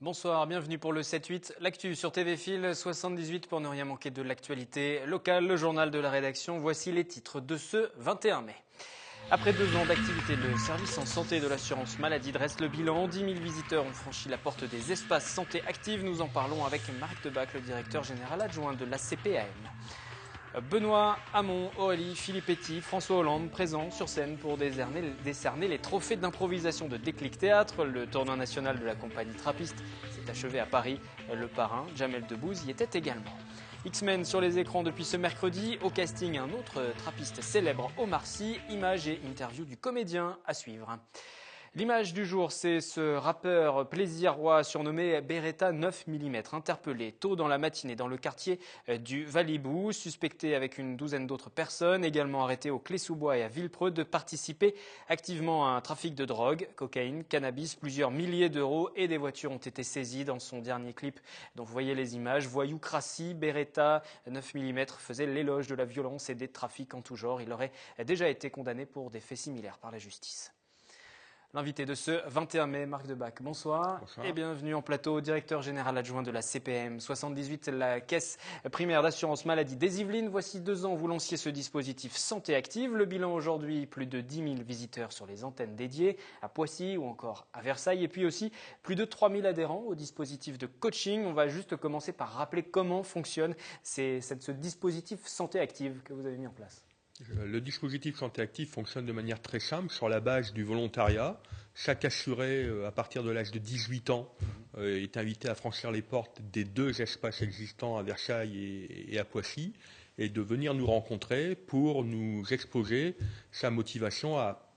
Bonsoir, bienvenue pour le 7-8, l'actu sur TV Fil 78 pour ne rien manquer de l'actualité locale, le journal de la rédaction. Voici les titres de ce 21 mai. Après 2 ans d'activité, le service en santé de l'assurance maladie dresse le bilan. 10 000 visiteurs ont franchi la porte des espaces santé actifs. Nous en parlons avec Marc Debac, le directeur général adjoint de la CPAM. Benoît Hamon, Aurélie Filippetti, François Hollande présents sur scène pour décerner les trophées d'improvisation de Déclic Théâtre. Le tournoi national de la compagnie Trappiste s'est achevé à Paris. Le parrain, Jamel Debbouze, y était également. X-Men sur les écrans depuis ce mercredi. Au casting, un autre trappiste célèbre, Omar Sy. Images et interview du comédien à suivre. L'image du jour, c'est ce rappeur plaisirois surnommé Beretta 9 mm, interpellé tôt dans la matinée dans le quartier du Valibou, suspecté avec une douzaine d'autres personnes, également arrêté au Clé-sous-Bois et à Villepreux, de participer activement à un trafic de drogue, cocaïne, cannabis. Plusieurs milliers d'euros et des voitures ont été saisies dans son dernier clip dont vous voyez les images. Voyou crassi, Beretta 9 mm faisait l'éloge de la violence et des trafics en tout genre. Il aurait déjà été condamné pour des faits similaires par la justice. L'invité de ce 21 mai, Marc Debac, bonsoir. Bonsoir. Et bienvenue en plateau, directeur général adjoint de la CPAM 78, la caisse primaire d'assurance maladie des Yvelines. Voici 2 ans, vous lanciez ce dispositif Santé Active. Le bilan aujourd'hui, plus de 10 000 visiteurs sur les antennes dédiées à Poissy ou encore à Versailles. Et puis aussi plus de 3 000 adhérents au dispositif de coaching. On va juste commencer par rappeler comment fonctionne ce dispositif Santé Active que vous avez mis en place. Le dispositif Santé Active fonctionne de manière très simple sur la base du volontariat. Chaque assuré, à partir de l'âge de 18 ans, est invité à franchir les portes des 2 espaces existants à Versailles et à Poissy et de venir nous rencontrer pour nous exposer sa motivation à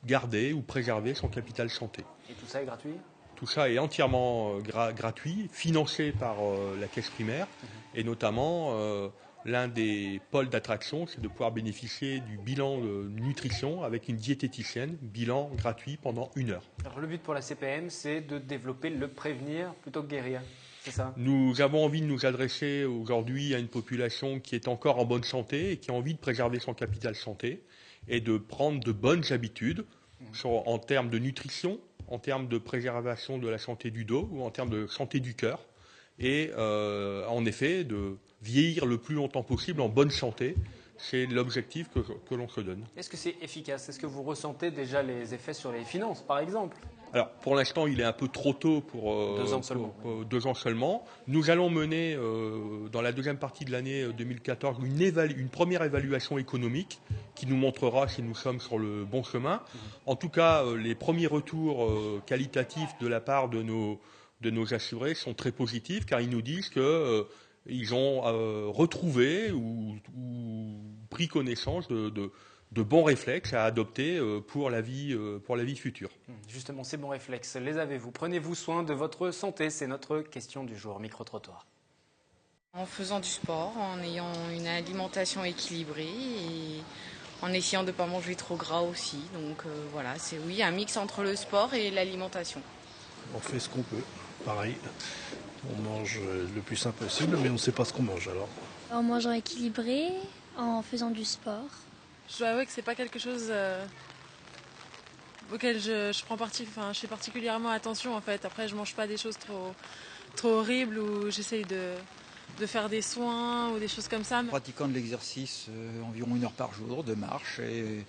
garder ou préserver son capital santé. Et tout ça est gratuit ? Tout ça est entièrement gratuit, financé par la caisse primaire et notamment l'un des pôles d'attraction, c'est de pouvoir bénéficier du bilan de nutrition avec une diététicienne, bilan gratuit pendant 1 heure. Alors le but pour la CPM, c'est de développer le prévenir plutôt que guérir, c'est ça ? Nous avons envie de nous adresser aujourd'hui à une population qui est encore en bonne santé et qui a envie de préserver son capital santé et de prendre de bonnes habitudes en termes de nutrition, en termes de préservation de la santé du dos ou en termes de santé du cœur. Et en effet, de vieillir le plus longtemps possible en bonne santé, c'est l'objectif que l'on se donne. Est-ce que c'est efficace ? Est-ce que vous ressentez déjà les effets sur les finances, par exemple ? Alors, pour l'instant, il est un peu trop tôt pour 2 ans seulement. 2 ans seulement. Nous allons mener, dans la deuxième partie de l'année 2014, une première évaluation économique qui nous montrera si nous sommes sur le bon chemin. En tout cas, les premiers retours qualitatifs de la part de nos assurés sont très positifs, car ils nous disent qu'ils ont retrouvé ou pris connaissance de bons réflexes à adopter pour la vie future. Justement, ces bons réflexes, les avez-vous ? Prenez-vous soin de votre santé ? C'est notre question du jour, micro-trottoir. En faisant du sport, en ayant une alimentation équilibrée et en essayant de ne pas manger trop gras aussi. Donc voilà, c'est un mix entre le sport et l'alimentation. On fait ce qu'on peut, pareil. On mange le plus sain possible, mais on ne sait pas ce qu'on mange alors. En mangeant équilibré, en faisant du sport. Je dois avouer que c'est pas quelque chose auquel je fais particulièrement attention en fait. Après, je mange pas des choses trop horribles ou j'essaye de faire des soins ou des choses comme ça. Pratiquant de l'exercice environ 1 heure par jour de marche et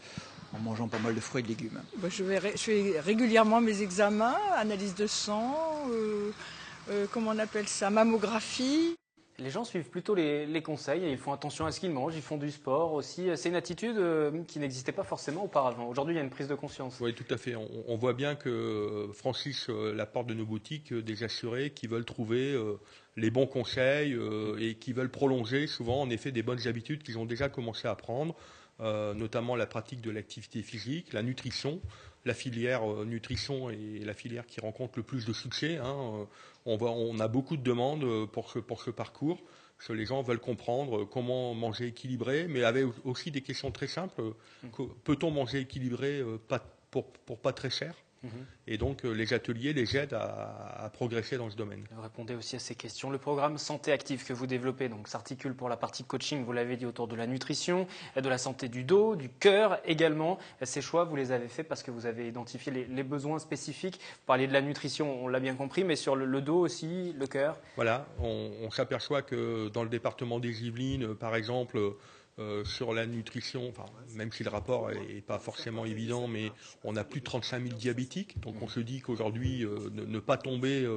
en mangeant pas mal de fruits et de légumes. Je fais régulièrement mes examens, analyse de sang, comment on appelle ça, mammographie. Les gens suivent plutôt les conseils et ils font attention à ce qu'ils mangent, ils font du sport aussi. C'est une attitude qui n'existait pas forcément auparavant. Aujourd'hui, il y a une prise de conscience. Oui, tout à fait. On voit bien que franchissent la porte de nos boutiques des assurés qui veulent trouver les bons conseils et qui veulent prolonger souvent en effet des bonnes habitudes qu'ils ont déjà commencé à prendre, notamment la pratique de l'activité physique, la nutrition. La filière nutrition est la filière qui rencontre le plus de succès. On a beaucoup de demandes pour ce parcours. Parce que les gens veulent comprendre comment manger équilibré, mais avec aussi des questions très simples. Peut-on manger équilibré pour pas très cher ? Et donc les ateliers les aident à progresser dans ce domaine. Vous répondez aussi à ces questions. Le programme Santé Active que vous développez s'articule pour la partie coaching, vous l'avez dit, autour de la nutrition, de la santé du dos, du cœur également. Ces choix, vous les avez faits parce que vous avez identifié les besoins spécifiques. Vous parliez de la nutrition, on l'a bien compris, mais sur le dos aussi, le cœur. Voilà, on s'aperçoit que dans le département des Yvelines, par exemple, sur la nutrition, même si le rapport n'est pas forcément évident, mais on a plus de 35 000 diabétiques. Donc on se dit qu'aujourd'hui, ne pas tomber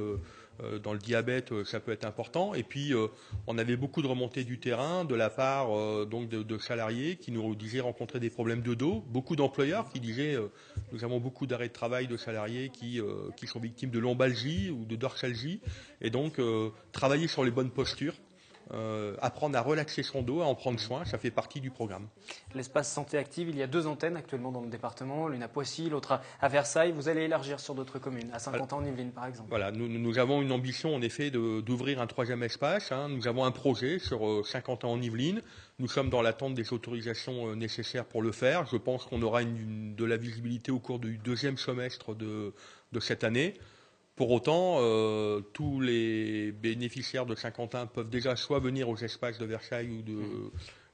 dans le diabète, ça peut être important. Et puis, on avait beaucoup de remontées du terrain de la part donc de salariés qui nous disaient rencontrer des problèmes de dos. Beaucoup d'employeurs qui disaient nous avons beaucoup d'arrêts de travail de salariés qui sont victimes de lombalgie ou de dorsalgie. Et donc, travailler sur les bonnes postures. Apprendre à relaxer son dos, à en prendre soin, ça fait partie du programme. L'espace santé active, il y a 2 antennes actuellement dans le département, l'une à Poissy, l'autre à Versailles. Vous allez élargir sur d'autres communes, à Saint-Quentin-en-Yvelines par exemple. Voilà, nous avons une ambition en effet d'ouvrir un 3e espace. Nous avons un projet sur Saint-Quentin-en-Yvelines. Nous sommes dans l'attente des autorisations nécessaires pour le faire. Je pense qu'on aura de la visibilité au cours du 2e semestre de cette année. Pour autant, tous les bénéficiaires de Saint-Quentin peuvent déjà soit venir aux espaces de Versailles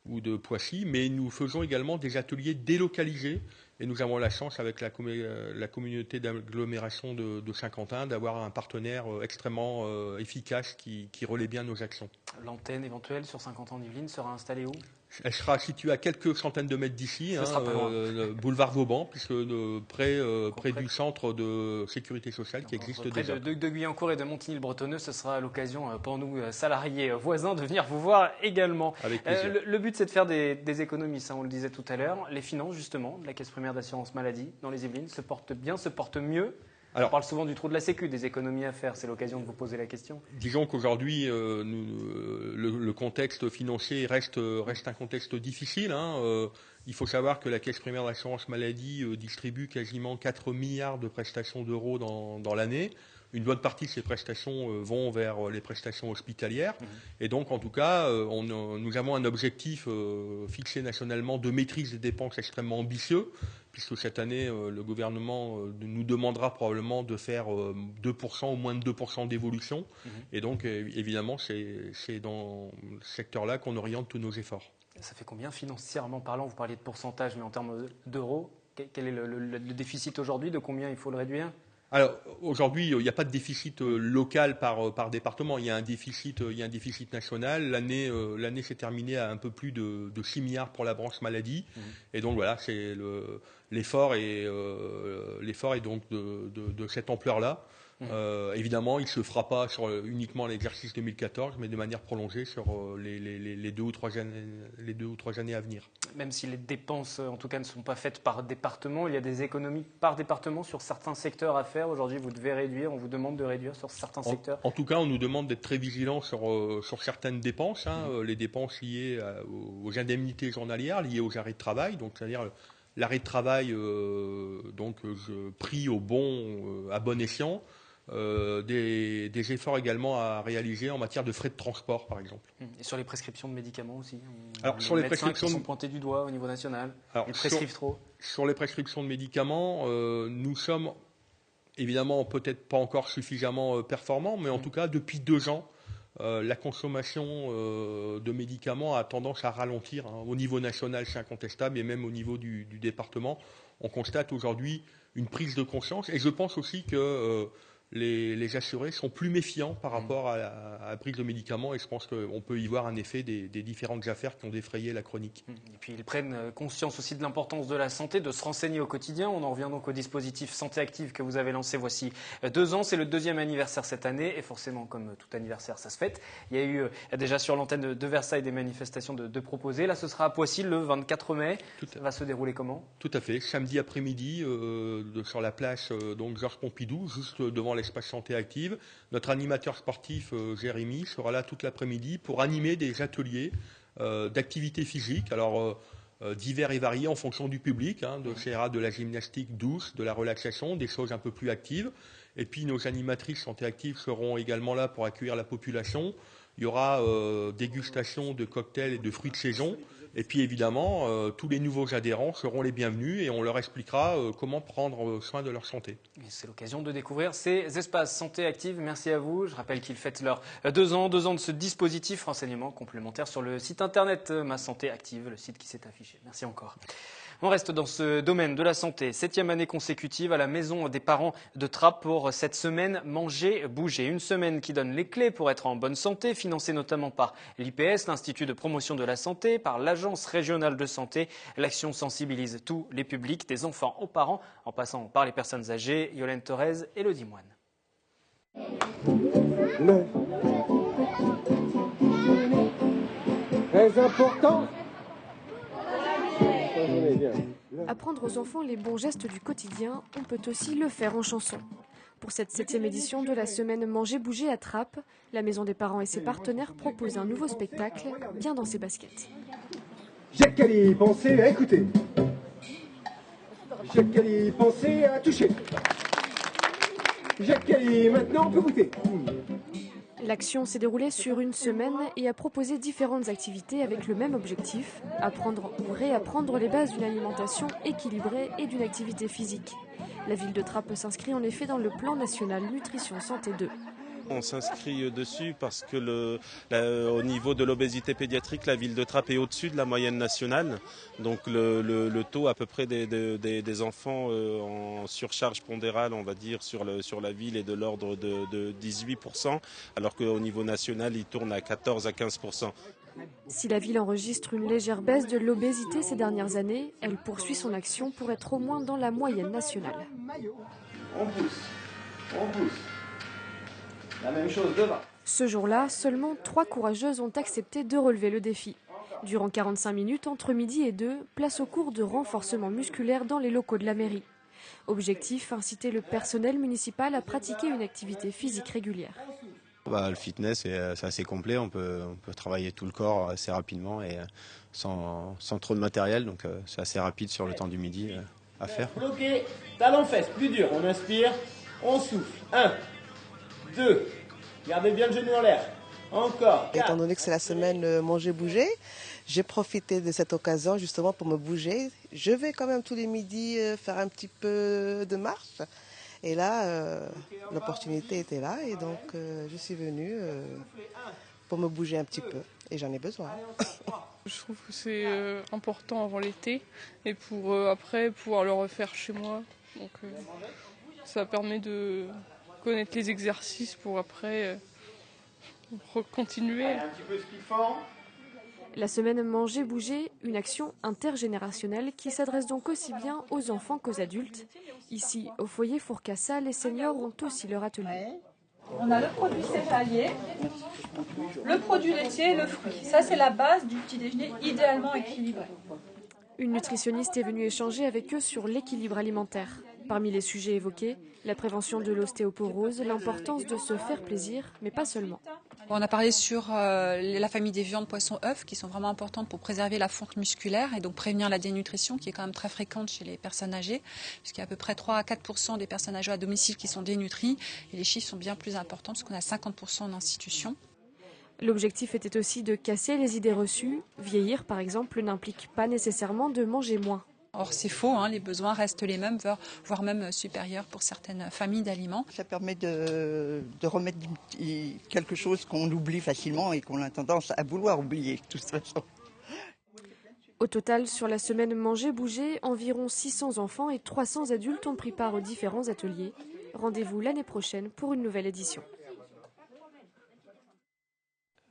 ou de Poissy, mais nous faisons également des ateliers délocalisés et nous avons la chance avec la communauté d'agglomération de Saint-Quentin d'avoir un partenaire extrêmement efficace qui relaie bien nos actions. L'antenne éventuelle sur Saint-Quentin-en-Yvelines sera installée où ? Elle sera située à quelques centaines de mètres d'ici, boulevard Vauban, puisque près du centre de sécurité sociale qui existe déjà. Près de Guyancourt et de Montigny-le-Bretonneux, ce sera l'occasion pour nous, salariés voisins, de venir vous voir également. Avec plaisir. Le but, c'est de faire des économies, ça on le disait tout à l'heure. Les finances, justement, de la Caisse primaire d'assurance maladie dans les Yvelines se portent bien, se portent mieux. On parle souvent du trou de la Sécu, des économies à faire. C'est l'occasion de vous poser la question. Disons qu'aujourd'hui, le contexte financier reste un contexte difficile. Il faut savoir que la Caisse primaire d'assurance maladie distribue quasiment 4 milliards de prestations d'euros dans l'année. Une bonne partie de ces prestations vont vers les prestations hospitalières. Et donc, en tout cas, nous avons un objectif fixé nationalement de maîtrise des dépenses extrêmement ambitieux, puisque cette année, le gouvernement nous demandera probablement de faire 2% ou moins de 2% d'évolution. Et donc, évidemment, c'est dans ce secteur-là qu'on oriente tous nos efforts. Ça fait combien financièrement parlant? Vous parliez de pourcentage, mais en termes d'euros, quel est le déficit aujourd'hui? De combien il faut le réduire? Alors aujourd'hui, il n'y a pas de déficit local par département. Il y a un déficit national. L'année s'est terminée à un peu plus de 6 milliards pour la branche maladie. Et donc voilà, c'est l'effort est donc de cette ampleur-là. Évidemment, il ne se fera pas sur uniquement l'exercice 2014, mais de manière prolongée sur les 2 ou 3 années à venir. Même si les dépenses, en tout cas, ne sont pas faites par département, il y a des économies par département sur certains secteurs à faire. Aujourd'hui, vous devez réduire, on vous demande de réduire sur certains secteurs. En tout cas, on nous demande d'être très vigilants sur certaines dépenses, les dépenses liées aux indemnités journalières, liées aux arrêts de travail, donc c'est-à-dire l'arrêt de travail pris à bon escient. Des efforts également à réaliser en matière de frais de transport, par exemple. Et sur les prescriptions de médicaments aussi. Alors, sur les prescriptions qui sont pointés du doigt au niveau national. Ils prescrivent trop. Sur les prescriptions de médicaments, nous sommes évidemment peut-être pas encore suffisamment performants, mais en tout cas depuis 2 ans, la consommation de médicaments a tendance à ralentir. Au niveau national, c'est incontestable, et même au niveau du département, on constate aujourd'hui une prise de conscience. Et je pense aussi que les assurés sont plus méfiants par rapport à la prise de médicaments, et je pense qu'on peut y voir un effet des différentes affaires qui ont défrayé la chronique. Et puis ils prennent conscience aussi de l'importance de la santé, de se renseigner au quotidien. On en revient donc au dispositif Santé Active que vous avez lancé voici 2 ans. C'est le 2e anniversaire cette année, et forcément, comme tout anniversaire, ça se fête. Il y a eu déjà sur l'antenne de Versailles des manifestations de proposées. Là, ce sera à Poissy le 24 mai. Ça va se dérouler comment? Tout à fait. Samedi après-midi, sur la place Georges Pompidou, juste devant l'espace Santé Active. Notre animateur sportif, Jérémy, sera là toute l'après-midi pour animer des ateliers d'activité physique. Alors, divers et variés en fonction du public. Ça ira de la gymnastique douce, de la relaxation, des choses un peu plus actives. Et puis nos animatrices santé active seront également là pour accueillir la population. Il y aura dégustation de cocktails et de fruits de saison. Et puis évidemment, tous les nouveaux adhérents seront les bienvenus et on leur expliquera comment prendre soin de leur santé. C'est l'occasion de découvrir ces espaces santé active. Merci à vous. Je rappelle qu'ils fêtent leurs 2 ans de ce dispositif. Renseignements complémentaires sur le site internet Ma Santé Active, le site qui s'est affiché. Merci encore. On reste dans ce domaine de la santé. 7e année consécutive à la maison des parents de Trappes pour cette semaine Manger, Bouger. Une semaine qui donne les clés pour être en bonne santé, financée notamment par l'IPS, l'Institut de promotion de la santé, par l'Agence régionale de santé. L'action sensibilise tous les publics, des enfants aux parents, en passant par les personnes âgées. Yolène Thorez, Élodie Moine. Très important. Apprendre aux enfants les bons gestes du quotidien, on peut aussi le faire en chanson. Pour cette 7e édition de la semaine Manger Bouger à Trappes, la Maison des Parents et ses partenaires proposent un nouveau spectacle, Bien dans ses baskets. J'ai qu'à y penser à écouter. J'ai qu'à y penser à toucher. J'ai qu'à y maintenant on peut goûter. L'action s'est déroulée sur une semaine et a proposé différentes activités avec le même objectif, apprendre ou réapprendre les bases d'une alimentation équilibrée et d'une activité physique. La ville de Trappes s'inscrit en effet dans le plan national Nutrition Santé 2. On s'inscrit dessus parce que au niveau de l'obésité pédiatrique, la ville de Trappes est au-dessus de la moyenne nationale. Donc le taux à peu près des enfants en surcharge pondérale, on va dire, sur la ville est de l'ordre de 18%, alors qu'au niveau national, il tourne à 14 à 15%. Si la ville enregistre une légère baisse de l'obésité ces dernières années, elle poursuit son action pour être au moins dans la moyenne nationale. On pousse. La même chose devant. Ce jour-là, seulement 3 courageuses ont accepté de relever le défi. Durant 45 minutes, entre midi et 2, place au cours de renforcement musculaire dans les locaux de la mairie. Objectif, inciter le personnel municipal à pratiquer une activité physique régulière. Le fitness, c'est assez complet, on peut travailler tout le corps assez rapidement et sans trop de matériel, donc c'est assez rapide sur le temps du midi à faire. Bloqué, talon fesse, plus dur, on inspire, on souffle. 1, 2, gardez bien le genou en l'air. Encore. 4. Étant donné que c'est la semaine Manger-Bouger, j'ai profité de cette occasion justement pour me bouger. Je vais quand même tous les midis faire un petit peu de marche. Et là, l'opportunité était là et donc je suis venue pour me bouger un petit peu. Et j'en ai besoin. Je trouve que c'est important avant l'été et pour après pouvoir le refaire chez moi. Donc ça permet de connaître les exercices pour après continuer. La semaine Manger Bouger, une action intergénérationnelle qui s'adresse donc aussi bien aux enfants qu'aux adultes. Ici, au foyer Fourcassa, les seniors ont aussi leur atelier. On a le produit céréalier, le produit laitier et le fruit. Ça, c'est la base du petit déjeuner idéalement équilibré. Une nutritionniste est venue échanger avec eux sur l'équilibre alimentaire. Parmi les sujets évoqués, la prévention de l'ostéoporose, l'importance de se faire plaisir, mais pas seulement. On a parlé sur la famille des viandes, poissons, œufs, qui sont vraiment importantes pour préserver la fonte musculaire et donc prévenir la dénutrition, qui est quand même très fréquente chez les personnes âgées, puisqu'il y a à peu près 3 à 4% des personnes âgées à domicile qui sont dénutries, et les chiffres sont bien plus importants, puisqu'on a 50% en institution. L'objectif était aussi de casser les idées reçues. Vieillir, par exemple, n'implique pas nécessairement de manger moins. Or, c'est faux, les besoins restent les mêmes, voire même supérieurs pour certaines familles d'aliments. Ça permet de remettre quelque chose qu'on oublie facilement et qu'on a tendance à vouloir oublier, de toute façon. Au total, sur la semaine Manger Bouger, environ 600 enfants et 300 adultes ont pris part aux différents ateliers. Rendez-vous l'année prochaine pour une nouvelle édition.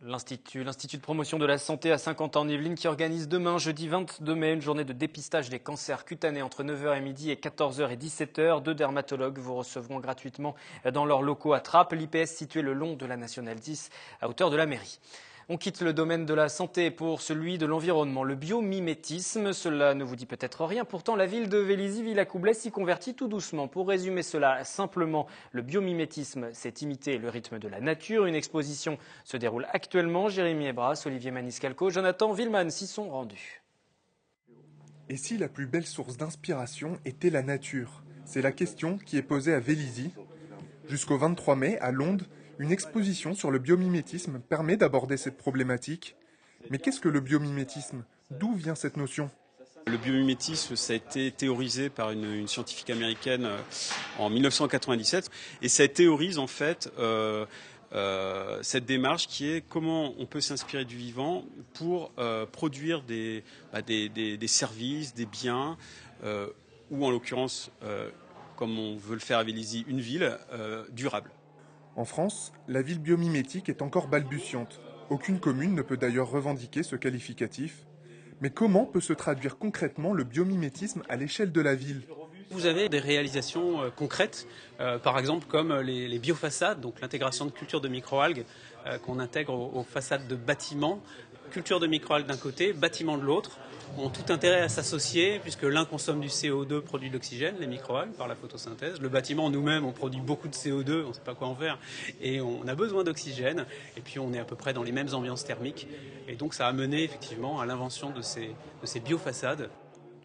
L'Institut de promotion de la santé à Saint-Quentin-en-Yvelines qui organise demain, jeudi 22 mai, une journée de dépistage des cancers cutanés entre 9h et midi et 14h et 17h. 2 dermatologues vous recevront gratuitement dans leurs locaux à Trappes, l'IPS situé le long de la Nationale 10 à hauteur de la mairie. On quitte le domaine de la santé pour celui de l'environnement, le biomimétisme. Cela ne vous dit peut-être rien. Pourtant, la ville de Vélizy-Villacoublay s'y convertit tout doucement. Pour résumer cela simplement, le biomimétisme, c'est imiter le rythme de la nature. Une exposition se déroule actuellement. Jérémy Ebras, Olivier Maniscalco, Jonathan Villeman s'y sont rendus. Et si la plus belle source d'inspiration était la nature? C'est la question qui est posée à Vélizy. Jusqu'au 23 mai, à Londres, une exposition sur le biomimétisme permet d'aborder cette problématique. Mais qu'est-ce que le biomimétisme? D'où vient cette notion? Le biomimétisme, ça a été théorisé par une scientifique américaine en 1997. Et ça théorise en fait cette démarche qui est comment on peut s'inspirer du vivant pour produire des services, des biens, ou en l'occurrence, comme on veut le faire à Vélizy, une ville durable. En France, la ville biomimétique est encore balbutiante. Aucune commune ne peut d'ailleurs revendiquer ce qualificatif. Mais comment peut se traduire concrètement le biomimétisme à l'échelle de la ville? Vous avez des réalisations concrètes, par exemple comme les biofaçades, donc l'intégration de cultures de microalgues qu'on intègre aux façades de bâtiments. Culture de microalgues d'un côté, bâtiments de l'autre, ont tout intérêt à s'associer puisque l'un consomme du CO2, produit de l'oxygène, les microalgues, par la photosynthèse. Le bâtiment, nous-mêmes, on produit beaucoup de CO2, on ne sait pas quoi en faire, et on a besoin d'oxygène, et puis on est à peu près dans les mêmes ambiances thermiques. Et donc ça a mené effectivement à l'invention de ces biofaçades.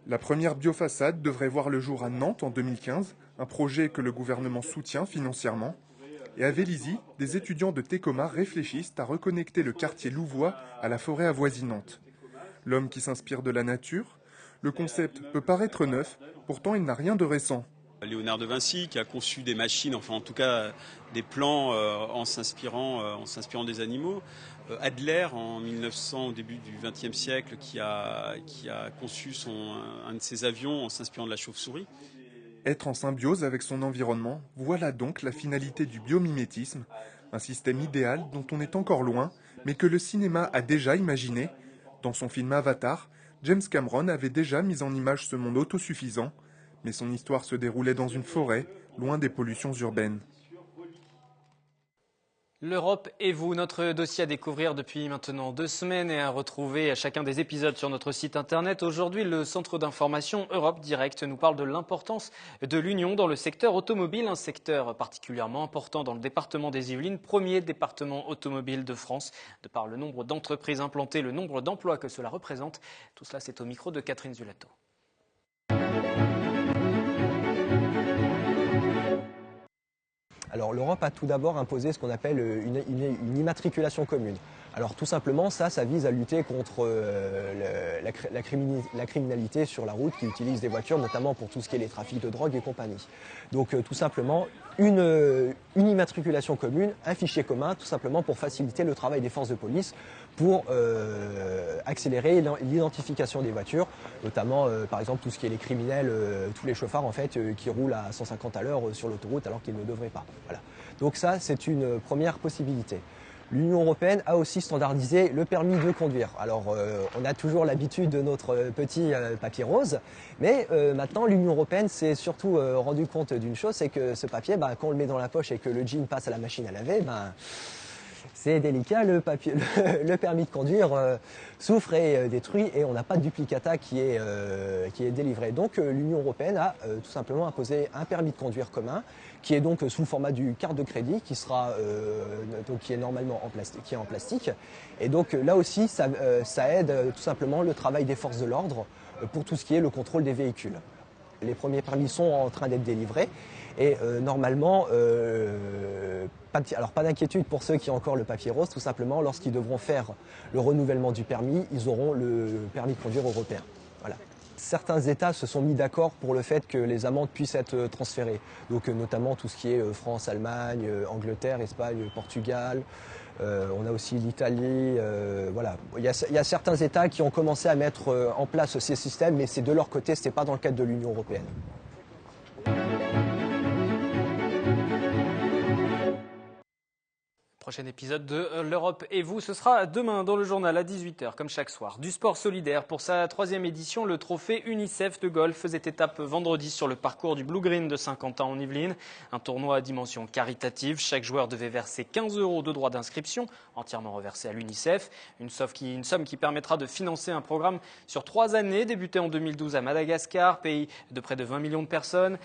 La première biofaçade devrait voir le jour à Nantes en 2015, un projet que le gouvernement soutient financièrement. Et à Vélizy, des étudiants de Técoma réfléchissent à reconnecter le quartier louvois à la forêt avoisinante. L'homme qui s'inspire de la nature, le concept peut paraître neuf, pourtant il n'a rien de récent. Léonard de Vinci qui a conçu des machines, enfin en tout cas des plans en s'inspirant des animaux. Adler en 1900, au début du XXe siècle, qui a conçu un de ses avions en s'inspirant de la chauve-souris. Être en symbiose avec son environnement, voilà donc la finalité du biomimétisme, un système idéal dont on est encore loin, mais que le cinéma a déjà imaginé. Dans son film Avatar, James Cameron avait déjà mis en image ce monde autosuffisant, mais son histoire se déroulait dans une forêt, loin des pollutions urbaines. L'Europe et vous, notre dossier à découvrir depuis maintenant 2 semaines et à retrouver à chacun des épisodes sur notre site internet. Aujourd'hui, le centre d'information Europe Direct nous parle de l'importance de l'Union dans le secteur automobile, un secteur particulièrement important dans le département des Yvelines, premier département automobile de France, de par le nombre d'entreprises implantées, le nombre d'emplois que cela représente. Tout cela, c'est au micro de Catherine Zulato. Alors l'Europe a tout d'abord imposé ce qu'on appelle une immatriculation commune. Alors tout simplement, ça vise à lutter contre la criminalité sur la route qui utilise des voitures, notamment pour tout ce qui est les trafics de drogue et compagnie. Donc tout simplement, une immatriculation commune, un fichier commun, tout simplement pour faciliter le travail des forces de police, pour accélérer l'identification des voitures, notamment par exemple tout ce qui est les criminels, tous les chauffards en fait qui roulent à 150 à l'heure sur l'autoroute alors qu'ils ne devraient pas. Voilà. Donc ça, c'est une première possibilité. L'Union européenne a aussi standardisé le permis de conduire. Alors on a toujours l'habitude de notre petit papier rose, mais maintenant l'Union européenne s'est surtout rendu compte d'une chose, c'est que ce papier, quand on le met dans la poche et que le jean passe à la machine à laver, c'est délicat, le permis de conduire souffre et est détruit et on n'a pas de duplicata qui est délivré. Donc l'Union européenne a tout simplement imposé un permis de conduire commun qui est donc sous le format du carte de crédit qui est normalement en plastique. Et donc là aussi ça aide tout simplement le travail des forces de l'ordre pour tout ce qui est le contrôle des véhicules. Les premiers permis sont en train d'être délivrés et normalement, pas d'inquiétude pour ceux qui ont encore le papier rose, tout simplement lorsqu'ils devront faire le renouvellement du permis, ils auront le permis de conduire européen. Voilà. Certains États se sont mis d'accord pour le fait que les amendes puissent être transférées, donc notamment tout ce qui est France, Allemagne, Angleterre, Espagne, Portugal. On a aussi l'Italie, voilà. Il y a certains États qui ont commencé à mettre en place ces systèmes, mais c'est de leur côté, ce n'est pas dans le cadre de l'Union européenne. Prochain épisode de l'Europe et vous, ce sera demain dans le journal à 18h, comme chaque soir. Du sport solidaire pour sa 3e édition, le trophée UNICEF de golf faisait étape vendredi sur le parcours du Blue Green de Saint-Quentin en Yvelines. Un tournoi à dimension caritative. Chaque joueur devait verser 15 € de droits d'inscription, entièrement reversés à l'UNICEF. Une somme qui permettra de financer un programme sur 3 années, débuté en 2012 à Madagascar, pays de près de 20 millions de personnes,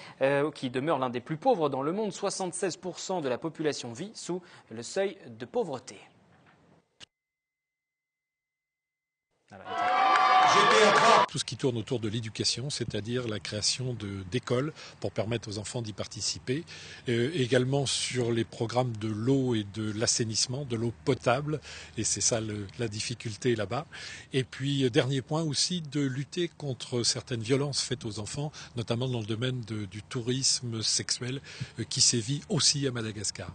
qui demeure l'un des plus pauvres dans le monde. 76% de la population vit sous le seuil de pauvreté. GTA tout ce qui tourne autour de l'éducation, c'est-à-dire la création d'écoles pour permettre aux enfants d'y participer. Également sur les programmes de l'eau et de l'assainissement, de l'eau potable, et c'est ça la difficulté là-bas. Et puis, dernier point aussi, de lutter contre certaines violences faites aux enfants, notamment dans le domaine du tourisme sexuel qui sévit aussi à Madagascar.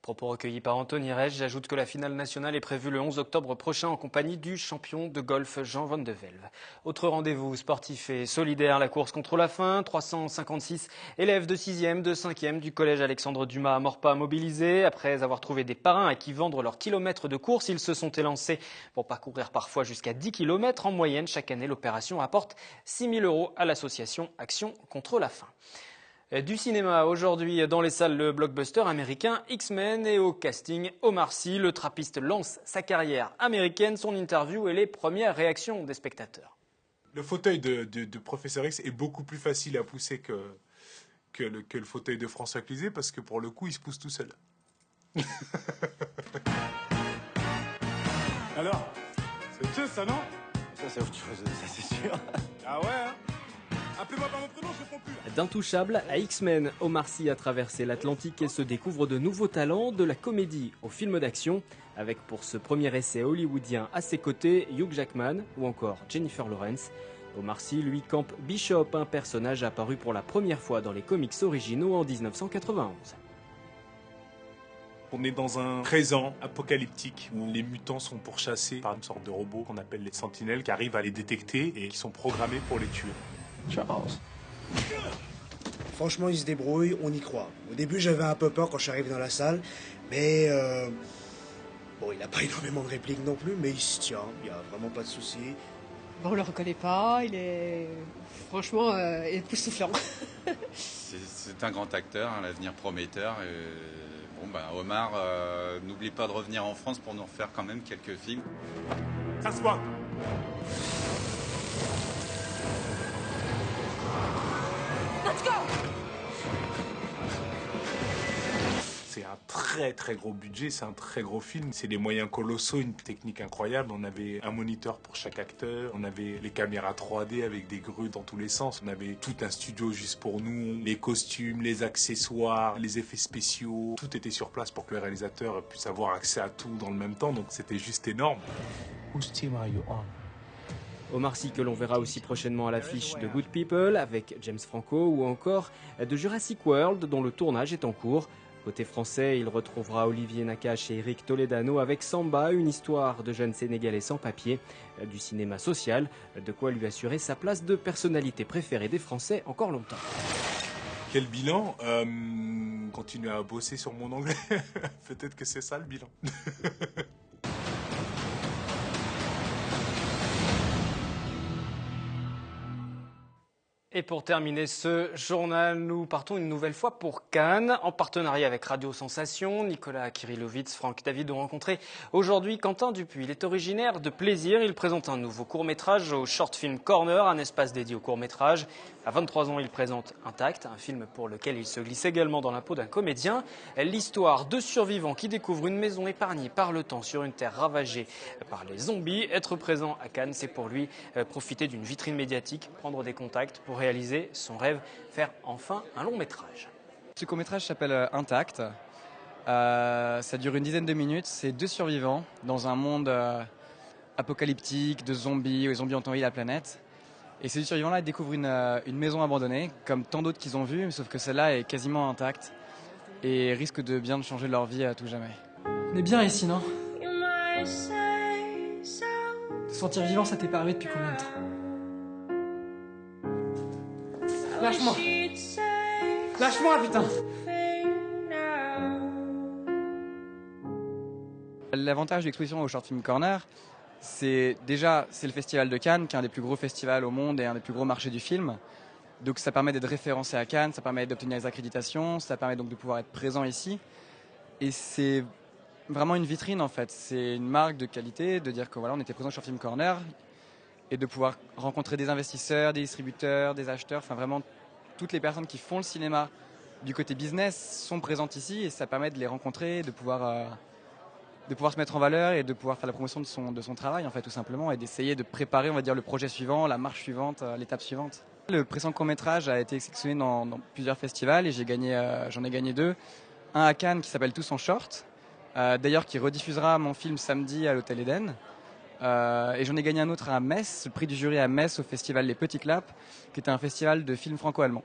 Propos recueillis par Anthony Reich. J'ajoute que la finale nationale est prévue le 11 octobre prochain en compagnie du champion de golf Jean Van de Velde. Autre rendez-vous sportif et solidaire, la course contre la faim. 356 élèves de 6e, de 5e du collège Alexandre Dumas à Maurepas mobilisés. Après avoir trouvé des parrains à qui vendre leurs kilomètres de course, ils se sont élancés pour parcourir parfois jusqu'à 10 km. En moyenne, chaque année, l'opération apporte 6 000 € à l'association Action contre la faim. Du cinéma aujourd'hui dans les salles, le blockbuster américain X-Men et au casting Omar Sy. Le trappiste lance sa carrière américaine, son interview et les premières réactions des spectateurs. Le fauteuil de Professeur X est beaucoup plus facile à pousser que le fauteuil de François Cluzet parce que pour le coup il se pousse tout seul. Alors, c'est autre chose ça, non? Ça c'est autre chose, ça c'est sûr. Ah ouais hein? Appelez-moi par mon prénom, je réponds plus. D'Intouchable à X-Men, Omar Sy a traversé l'Atlantique et se découvre de nouveaux talents, de la comédie au film d'action, avec pour ce premier essai hollywoodien à ses côtés Hugh Jackman ou encore Jennifer Lawrence. Omar Sy, lui, campe Bishop, un personnage apparu pour la première fois dans les comics originaux en 1991. On est dans un présent apocalyptique où les mutants sont pourchassés par une sorte de robot qu'on appelle les sentinelles qui arrivent à les détecter et qui sont programmés pour les tuer. Charles. Franchement, il se débrouille, on y croit. Au début, j'avais un peu peur quand je suis arrivé dans la salle, mais bon, il n'a pas énormément de répliques non plus, mais il se tient, il n'y a vraiment pas de souci. Bon, on le reconnaît pas, il est franchement époustouflant. C'est un grand acteur, hein, l'avenir prometteur. Bon, Omar, n'oublie pas de revenir en France pour nous refaire quand même quelques films. Casse-toi! Let's go! C'est un très très gros budget, c'est un très gros film, c'est des moyens colossaux, une technique incroyable. On avait un moniteur pour chaque acteur, on avait les caméras 3D avec des grues dans tous les sens, on avait tout un studio juste pour nous, les costumes, les accessoires, les effets spéciaux, tout était sur place pour que le réalisateur puisse avoir accès à tout dans le même temps, donc c'était juste énorme. Whose team are you on? Omar Sy que l'on verra aussi prochainement à l'affiche de Good People avec James Franco ou encore de Jurassic World dont le tournage est en cours. Côté français, il retrouvera Olivier Nakache et Eric Toledano avec Samba, une histoire de jeunes Sénégalais sans papier, du cinéma social, de quoi lui assurer sa place de personnalité préférée des Français encore longtemps. Quel bilan? Continuer à bosser sur mon anglais. Peut-être que c'est ça le bilan. Et pour terminer ce journal, nous partons une nouvelle fois pour Cannes. En partenariat avec Radio Sensation, Nicolas Kirillovitz, Franck David ont rencontré aujourd'hui Quentin Dupuis. Il est originaire de Plaisir. Il présente un nouveau court-métrage au Short Film Corner, un espace dédié au court-métrage. À 23 ans, il présente Intact, un film pour lequel il se glisse également dans la peau d'un comédien. L'histoire de survivants qui découvrent une maison épargnée par le temps sur une terre ravagée par les zombies. Être présent à Cannes, c'est pour lui profiter d'une vitrine médiatique, prendre des contacts pour réaliser son rêve, faire enfin un long métrage. Ce court métrage s'appelle Intact. Ça dure une dizaine de minutes. C'est 2 survivants dans un monde apocalyptique de zombies, où les zombies ont envahi la planète. Et ces 2 survivants-là découvrent une maison abandonnée, comme tant d'autres qu'ils ont vues, sauf que celle-là est quasiment intacte et risque de bien changer leur vie à tout jamais. On est bien ici, non? Te sentir vivant, ça t'est pas arrivé depuis combien de temps? Lâche-moi! Lâche-moi, putain! L'avantage de l'exposition au Short Film Corner, c'est le Festival de Cannes, qui est un des plus gros festivals au monde et un des plus gros marchés du film. Donc ça permet d'être référencé à Cannes, ça permet d'obtenir les accréditations, ça permet donc de pouvoir être présent ici. Et c'est vraiment une vitrine en fait, c'est une marque de qualité, de dire que voilà, on était présent au Short Film Corner et de pouvoir rencontrer des investisseurs, des distributeurs, des acheteurs, enfin vraiment toutes les personnes qui font le cinéma du côté business sont présentes ici et ça permet de les rencontrer, de pouvoir de pouvoir se mettre en valeur et de pouvoir faire la promotion de son travail, en fait, tout simplement, et d'essayer de préparer, on va dire, le projet suivant, la marche suivante, l'étape suivante. Le précédent court-métrage a été sélectionné dans plusieurs festivals et j'en ai gagné 2. Un à Cannes qui s'appelle Tous en short, d'ailleurs qui rediffusera mon film samedi à l'Hôtel Eden. Et j'en ai gagné un autre à Metz, le prix du jury à Metz au festival Les Petits Claps, qui était un festival de films franco-allemands.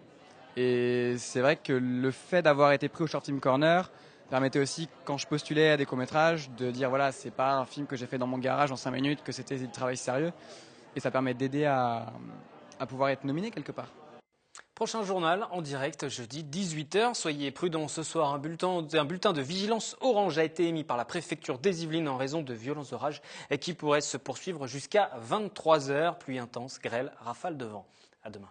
Et c'est vrai que le fait d'avoir été pris au Short Film Corner permettait aussi, quand je postulais à des courts-métrages, de dire voilà, c'est pas un film que j'ai fait dans mon garage en 5 minutes, que c'était du travail sérieux. Et ça permet d'aider à pouvoir être nominé quelque part. Prochain journal en direct jeudi 18h. Soyez prudents ce soir. Un bulletin de vigilance orange a été émis par la préfecture des Yvelines en raison de violents orages qui pourraient se poursuivre jusqu'à 23h. Pluie intense, grêle, rafales de vent. À demain.